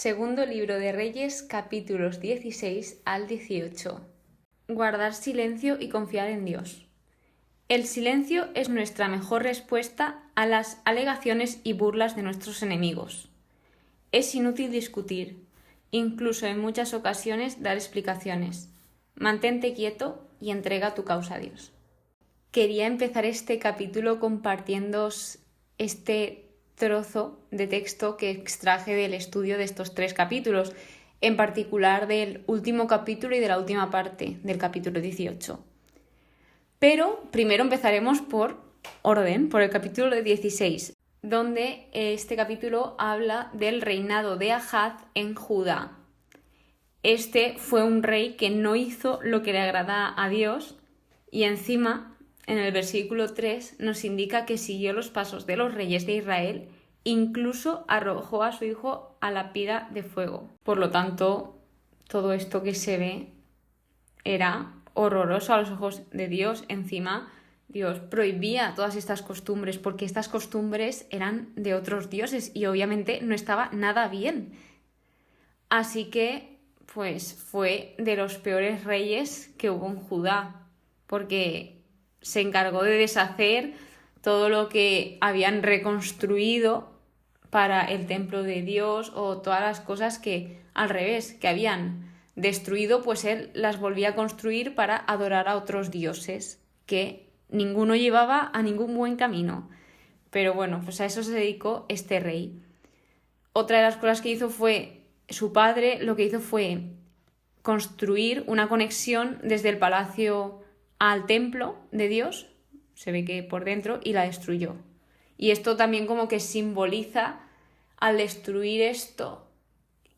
Segundo libro de Reyes, capítulos 16 al 18. Guardar silencio y confiar en Dios. El silencio es nuestra mejor respuesta a las alegaciones y burlas de nuestros enemigos. Es inútil discutir, incluso en muchas ocasiones dar explicaciones. Mantente quieto y entrega tu causa a Dios. Quería empezar este capítulo compartiéndoos este trozo de texto que extraje del estudio de estos 3 capítulos, en particular del último capítulo y de la última parte del capítulo 18. Pero primero empezaremos por orden, por el capítulo 16, donde este capítulo habla del reinado de Ahaz en Judá. Este fue un rey que no hizo lo que le agrada a Dios y encima, en el versículo 3, nos indica que siguió los pasos de los reyes de Israel, incluso arrojó a su hijo a la pira de fuego. Por lo tanto, todo esto que se ve era horroroso a los ojos de Dios. Encima, Dios prohibía todas estas costumbres porque estas costumbres eran de otros dioses y obviamente no estaba nada bien. Así que, pues, fue de los peores reyes que hubo en Judá, porque se encargó de deshacer todo lo que habían reconstruido para el templo de Dios o todas las cosas que, al revés, que habían destruido, pues él las volvía a construir para adorar a otros dioses, que ninguno llevaba a ningún buen camino. Pero bueno, pues a eso se dedicó este rey. Otra de las cosas que hizo fue, su padre lo que hizo fue construir una conexión desde el palacio al templo de Dios, se ve que por dentro, y la destruyó. Y esto también como que simboliza, al destruir esto,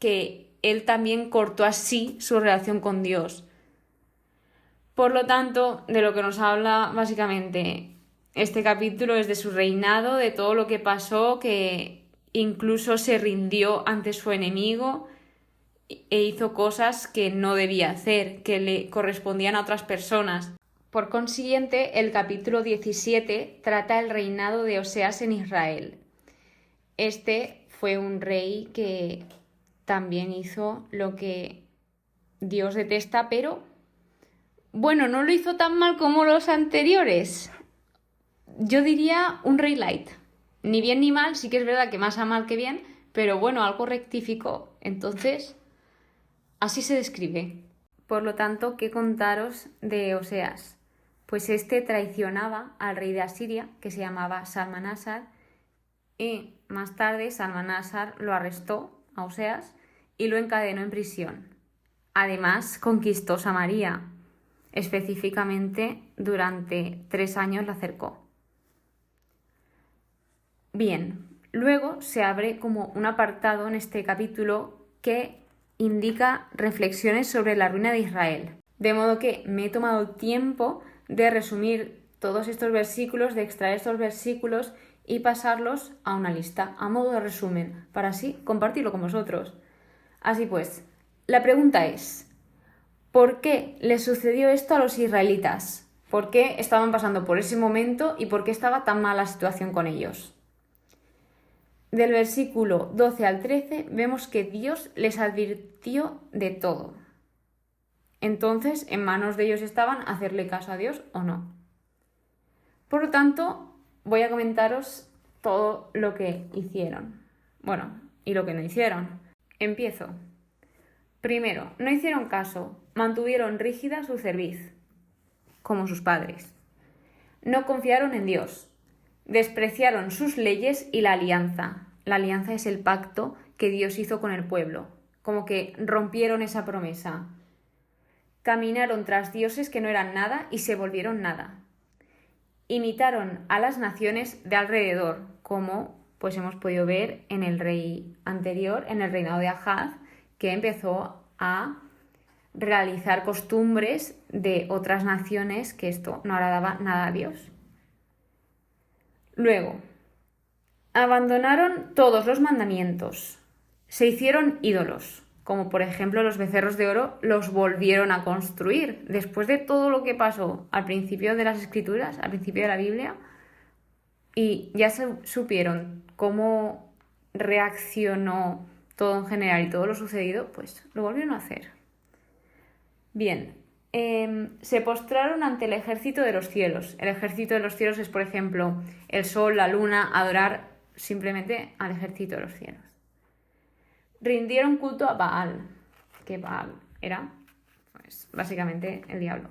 que él también cortó así su relación con Dios. Por lo tanto, de lo que nos habla básicamente este capítulo es de su reinado, de todo lo que pasó, que incluso se rindió ante su enemigo e hizo cosas que no debía hacer, que le correspondían a otras personas. Por consiguiente, el capítulo 17 trata el reinado de Oseas en Israel. Este fue un rey que también hizo lo que Dios detesta, pero bueno, no lo hizo tan mal como los anteriores. Yo diría un rey light. Ni bien ni mal, sí que es verdad que más a mal que bien, pero bueno, algo rectificó. Entonces, así se describe. Por lo tanto, ¿qué contaros de Oseas? Pues este traicionaba al rey de Asiria, que se llamaba Salmanasar, y más tarde Salmanasar lo arrestó a Oseas y lo encadenó en prisión. Además, conquistó Samaria. Específicamente, durante 3 años la cercó. Bien, luego se abre como un apartado en este capítulo que indica reflexiones sobre la ruina de Israel. De modo que me he tomado tiempo de resumir todos estos versículos, de extraer estos versículos y pasarlos a una lista, a modo de resumen, para así compartirlo con vosotros. Así pues, la pregunta es, ¿por qué les sucedió esto a los israelitas? ¿Por qué estaban pasando por ese momento y por qué estaba tan mala la situación con ellos? Del versículo 12 al 13 vemos que Dios les advirtió de todo. Entonces, en manos de ellos estaban hacerle caso a Dios o no. Por lo tanto, voy a comentaros todo lo que hicieron. Bueno, y lo que no hicieron. Empiezo. Primero, no hicieron caso, mantuvieron rígida su cerviz, como sus padres. No confiaron en Dios, despreciaron sus leyes y la alianza. La alianza es el pacto que Dios hizo con el pueblo, como que rompieron esa promesa. Caminaron tras dioses que no eran nada y se volvieron nada. Imitaron a las naciones de alrededor, como pues hemos podido ver en el rey anterior, en el reinado de Ahaz, que empezó a realizar costumbres de otras naciones, que esto no agradaba nada a Dios. Luego, abandonaron todos los mandamientos, se hicieron ídolos, como por ejemplo los becerros de oro los volvieron a construir. Después de todo lo que pasó al principio de las Escrituras, al principio de la Biblia, y ya supieron cómo reaccionó todo en general y todo lo sucedido, pues lo volvieron a hacer. Bien, se postraron ante el ejército de los cielos. El ejército de los cielos es, por ejemplo, el sol, la luna, adorar simplemente al ejército de los cielos. Rindieron culto a Baal, que Baal era, pues, básicamente el diablo.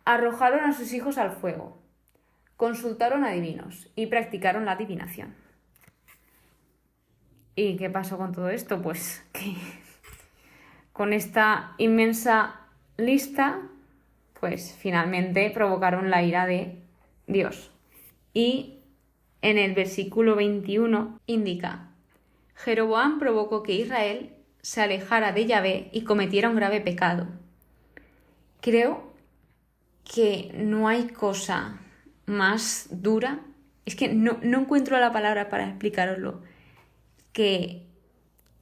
Arrojaron a sus hijos al fuego, consultaron a divinos y practicaron la adivinación. ¿Y qué pasó con todo esto? Pues que con esta inmensa lista, pues finalmente provocaron la ira de Dios. Y en el versículo 21 indica: Jeroboam provocó que Israel se alejara de Yahvé y cometiera un grave pecado. Creo que no hay cosa más dura, es que no encuentro la palabra para explicaroslo, que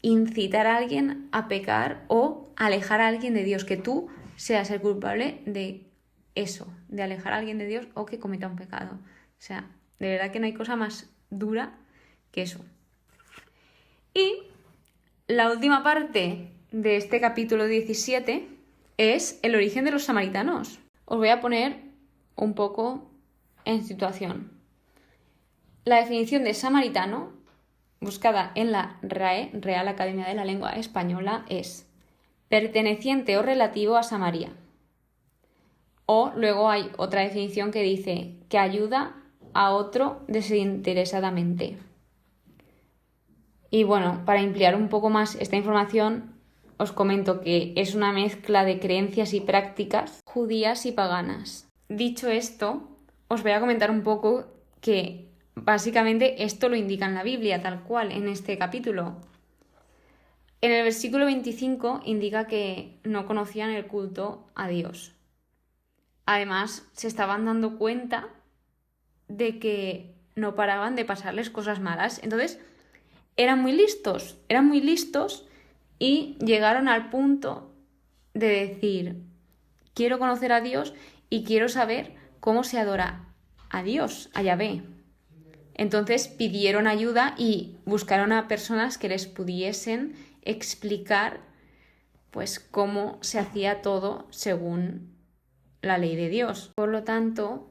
incitar a alguien a pecar o alejar a alguien de Dios, que tú seas el culpable de eso, de alejar a alguien de Dios o que cometa un pecado. O sea, de verdad que no hay cosa más dura que eso. Y la última parte de este capítulo 17 es el origen de los samaritanos. Os voy a poner un poco en situación. La definición de samaritano, buscada en la RAE, Real Academia de la Lengua Española, es perteneciente o relativo a Samaria. O luego hay otra definición que dice que ayuda a otro desinteresadamente. Y bueno, para ampliar un poco más esta información, os comento que es una mezcla de creencias y prácticas judías y paganas. Dicho esto, os voy a comentar un poco que básicamente esto lo indica en la Biblia, tal cual, en este capítulo. En el versículo 25 indica que no conocían el culto a Dios. Además, se estaban dando cuenta de que no paraban de pasarles cosas malas. Entonces, eran muy listos y llegaron al punto de decir: quiero conocer a Dios y quiero saber cómo se adora a Dios, a Yahvé. Entonces pidieron ayuda y buscaron a personas que les pudiesen explicar pues cómo se hacía todo según la ley de Dios. Por lo tanto,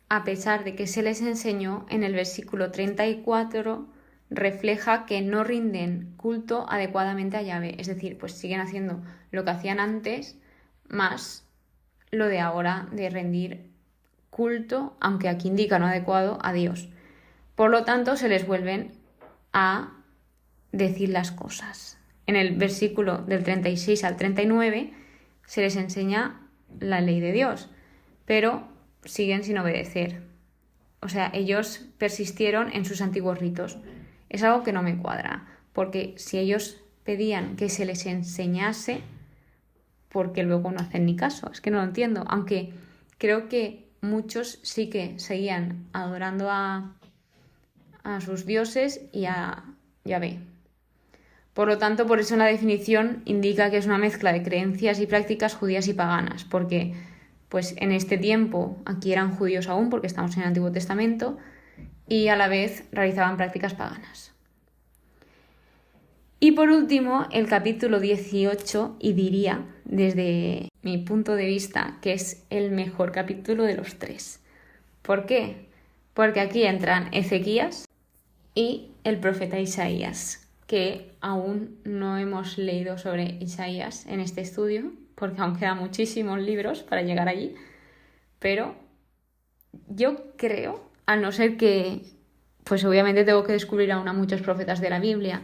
a pesar de que se les enseñó, en el versículo 34 refleja que no rinden culto adecuadamente a Yahvé. Es decir, pues siguen haciendo lo que hacían antes, más lo de ahora de rendir culto, aunque aquí indica no adecuado, a Dios. Por lo tanto, se les vuelven a decir las cosas. En el versículo del 36 al 39 se les enseña la ley de Dios, pero siguen sin obedecer. O sea, ellos persistieron en sus antiguos ritos. Es algo que no me cuadra, porque si ellos pedían que se les enseñase, ¿por qué luego no hacen ni caso? Es que no lo entiendo, aunque creo que muchos sí que seguían adorando a sus dioses y a Yahvé. Por lo tanto, por eso en la definición indica que es una mezcla de creencias y prácticas judías y paganas, porque pues en este tiempo aquí eran judíos aún, porque estamos en el Antiguo Testamento, y a la vez realizaban prácticas paganas. Y por último, el capítulo 18, y diría, desde mi punto de vista, que es el mejor capítulo de los tres. ¿Por qué? Porque aquí entran Ezequías y el profeta Isaías, que aún no hemos leído sobre Isaías en este estudio, porque aún quedan muchísimos libros para llegar allí, pero yo creo, a no ser que, pues obviamente tengo que descubrir aún a muchos profetas de la Biblia,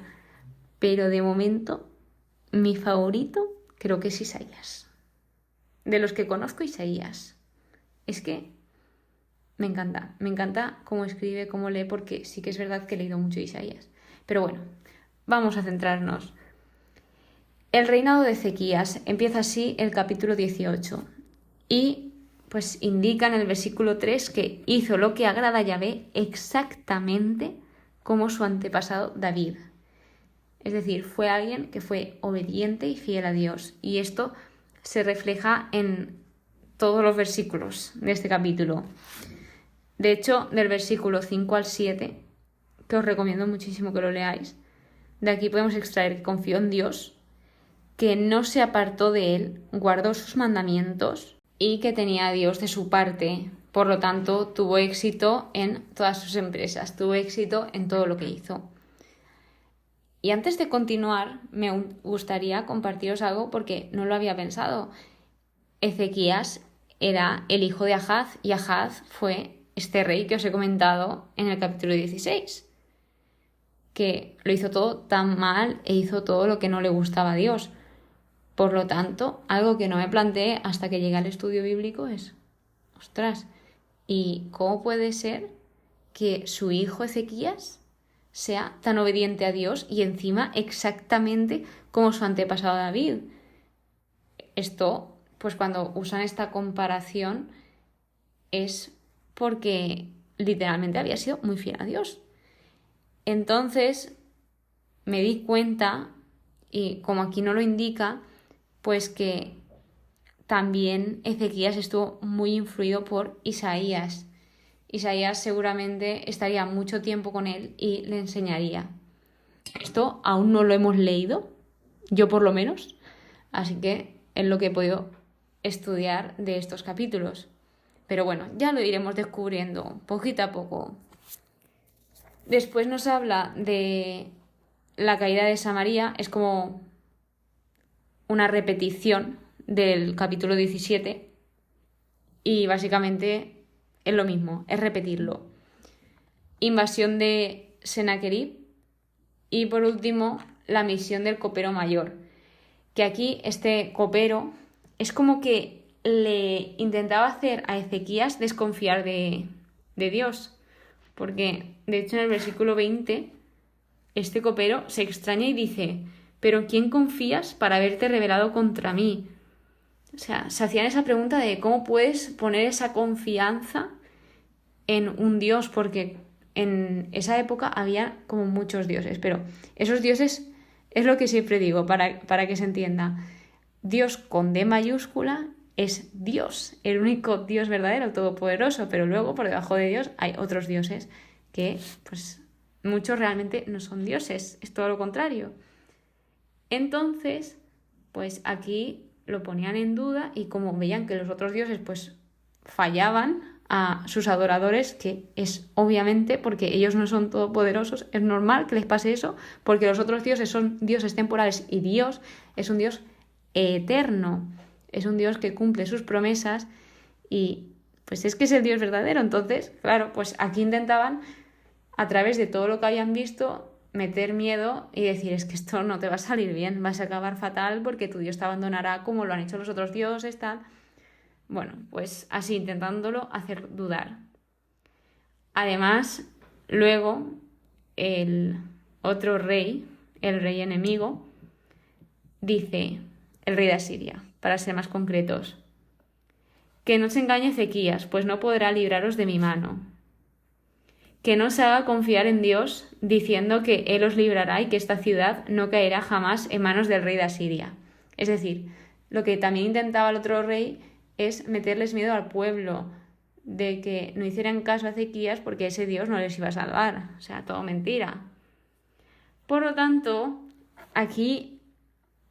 pero de momento mi favorito creo que es Isaías. De los que conozco, Isaías. Es que me encanta cómo escribe, cómo lee, porque sí que es verdad que he leído mucho Isaías. Pero bueno, vamos a centrarnos. El reinado de Ezequías, empieza así el capítulo 18 y pues indica en el versículo 3 que hizo lo que agrada a Yahvé exactamente como su antepasado David. Es decir, fue alguien que fue obediente y fiel a Dios, y esto se refleja en todos los versículos de este capítulo. De hecho, del versículo 5 al 7, que os recomiendo muchísimo que lo leáis, de aquí podemos extraer que confió en Dios, que no se apartó de él, guardó sus mandamientos y que tenía a Dios de su parte. Por lo tanto, tuvo éxito en todas sus empresas, tuvo éxito en todo lo que hizo. Y antes de continuar, me gustaría compartiros algo porque no lo había pensado. Ezequías era el hijo de Ahaz y Ahaz fue este rey que os he comentado en el capítulo 16, que lo hizo todo tan mal e hizo todo lo que no le gustaba a Dios. Por lo tanto, algo que no me planteé hasta que llegué al estudio bíblico es, ostras, ¿y cómo puede ser que su hijo Ezequías sea tan obediente a Dios y encima exactamente como su antepasado David? Esto, pues cuando usan esta comparación es porque literalmente había sido muy fiel a Dios. Entonces me di cuenta, y como aquí no lo indica, pues que también Ezequías estuvo muy influido por Isaías. Isaías seguramente estaría mucho tiempo con él y le enseñaría. Esto aún no lo hemos leído, yo por lo menos, así que es lo que he podido estudiar de estos capítulos. Pero bueno, ya lo iremos descubriendo poquito a poco. Después nos habla de la caída de Samaria, es como una repetición del capítulo 17 y básicamente es lo mismo, es repetirlo. Invasión de Sennacherib y por último la misión del copero mayor, que aquí este copero es como que le intentaba hacer a Ezequías desconfiar de Dios, porque de hecho en el versículo 20 este copero se extraña y dice: ¿pero en quién confías para haberte rebelado contra mí? O sea, se hacían esa pregunta de cómo puedes poner esa confianza en un dios, porque en esa época había como muchos dioses, pero esos dioses es lo que siempre digo para que se entienda. Dios con D mayúscula es Dios, el único Dios verdadero, todopoderoso, pero luego por debajo de Dios hay otros dioses que pues muchos realmente no son dioses, es todo lo contrario. Entonces, pues aquí lo ponían en duda y como veían que los otros dioses pues fallaban a sus adoradores, que es obviamente porque ellos no son todopoderosos, es normal que les pase eso, porque los otros dioses son dioses temporales y Dios es un Dios eterno, es un Dios que cumple sus promesas y pues es que es el Dios verdadero. Entonces, claro, pues aquí intentaban a través de todo lo que habían visto meter miedo y decir: es que esto no te va a salir bien, vas a acabar fatal porque tu Dios te abandonará como lo han hecho los otros dioses, tal. Bueno, pues así intentándolo hacer dudar. Además, luego el otro rey, el rey enemigo, dice, el rey de Asiria, para ser más concretos: que no se engañe Ezequías, pues no podrá libraros de mi mano. Que no se haga confiar en Dios, diciendo que Él os librará y que esta ciudad no caerá jamás en manos del rey de Asiria. Es decir, lo que también intentaba el otro rey es meterles miedo al pueblo, de que no hicieran caso a Ezequías porque ese Dios no les iba a salvar. O sea, todo mentira. Por lo tanto, aquí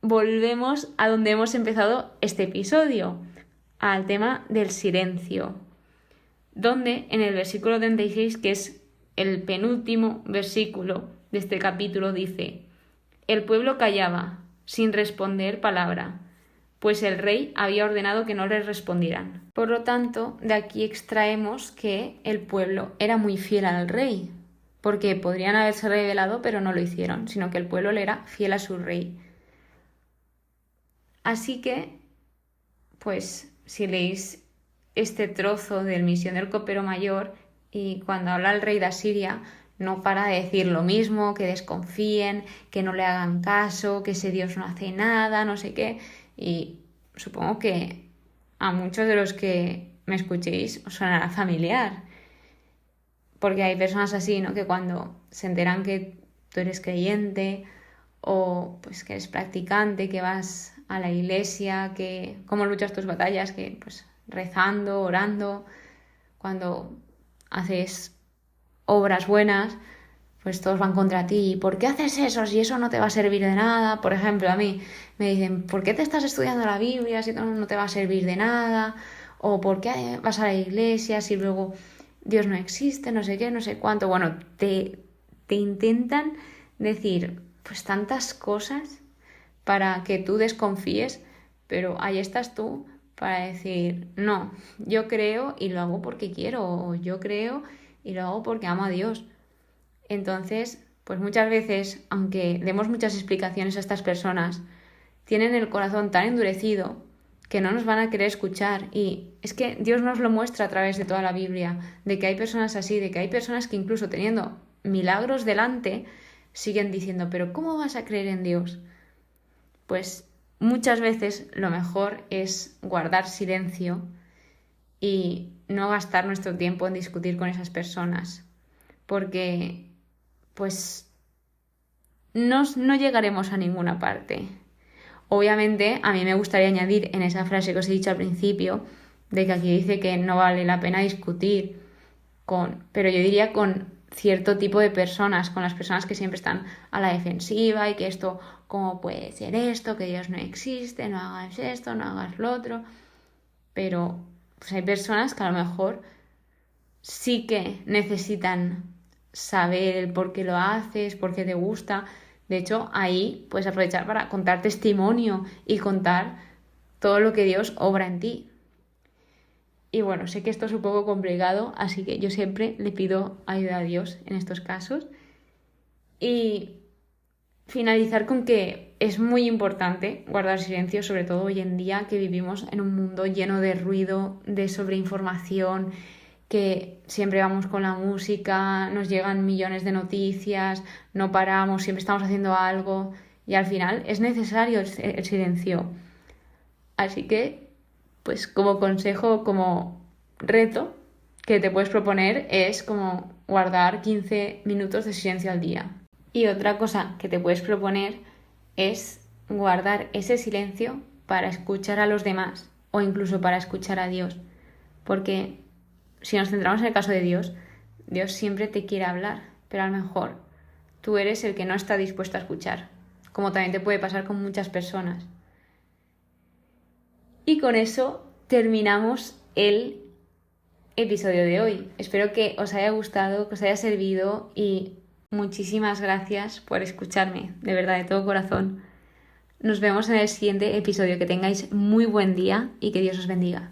volvemos a donde hemos empezado este episodio, al tema del silencio, donde en el versículo 36, que es el penúltimo versículo de este capítulo, dice: el pueblo callaba, sin responder palabra, pues el rey había ordenado que no les respondieran. Por lo tanto, de aquí extraemos que el pueblo era muy fiel al rey, porque podrían haberse rebelado, pero no lo hicieron, sino que el pueblo le era fiel a su rey. Así que, pues, si leéis este trozo de Misión del Copero Mayor, y cuando habla el rey de Asiria, no para de decir lo mismo, que desconfíen, que no le hagan caso, que ese Dios no hace nada, no sé qué. Y supongo que a muchos de los que me escuchéis os sonará familiar, porque hay personas así, ¿no?, que cuando se enteran que tú eres creyente o pues que eres practicante, que vas a la iglesia, que cómo luchas tus batallas, que pues rezando, orando, cuando haces obras buenas, pues todos van contra ti. ¿Por qué haces eso si eso no te va a servir de nada? Por ejemplo, a mí me dicen, ¿por qué te estás estudiando la Biblia si no te va a servir de nada? O ¿por qué vas a la iglesia si luego Dios no existe, no sé qué, no sé cuánto? Bueno, te intentan decir pues tantas cosas para que tú desconfíes, pero ahí estás tú para decir, no, yo creo y lo hago porque quiero, o yo creo y lo hago porque amo a Dios. Entonces, pues muchas veces, aunque demos muchas explicaciones a estas personas, tienen el corazón tan endurecido que no nos van a querer escuchar. Y es que Dios nos lo muestra a través de toda la Biblia, de que hay personas así, de que hay personas que incluso teniendo milagros delante, siguen diciendo, pero ¿cómo vas a creer en Dios? Pues muchas veces lo mejor es guardar silencio y no gastar nuestro tiempo en discutir con esas personas, porque pues no llegaremos a ninguna parte. Obviamente, a mí me gustaría añadir en esa frase que os he dicho al principio, de que aquí dice que no vale la pena discutir pero yo diría con cierto tipo de personas, con las personas que siempre están a la defensiva y que esto, ¿cómo puede ser esto? Que Dios no existe, no hagas esto, no hagas lo otro. Pero pues hay personas que a lo mejor sí que necesitan saber el por qué lo haces, por qué te gusta. De hecho, ahí puedes aprovechar para contar testimonio y contar todo lo que Dios obra en ti. Y bueno, sé que esto es un poco complicado, así que yo siempre le pido ayuda a Dios en estos casos. Y finalizar con que es muy importante guardar silencio, sobre todo hoy en día que vivimos en un mundo lleno de ruido, de sobreinformación, que siempre vamos con la música, nos llegan millones de noticias, no paramos, siempre estamos haciendo algo y al final es necesario el silencio. Así que, pues como consejo, como reto que te puedes proponer es como guardar 15 minutos de silencio al día. Y otra cosa que te puedes proponer es guardar ese silencio para escuchar a los demás o incluso para escuchar a Dios. Porque si nos centramos en el caso de Dios, Dios siempre te quiere hablar, pero a lo mejor tú eres el que no está dispuesto a escuchar, como también te puede pasar con muchas personas. Y con eso terminamos el episodio de hoy. Espero que os haya gustado, que os haya servido y muchísimas gracias por escucharme, de verdad, de todo corazón. Nos vemos en el siguiente episodio. Que tengáis muy buen día y que Dios os bendiga.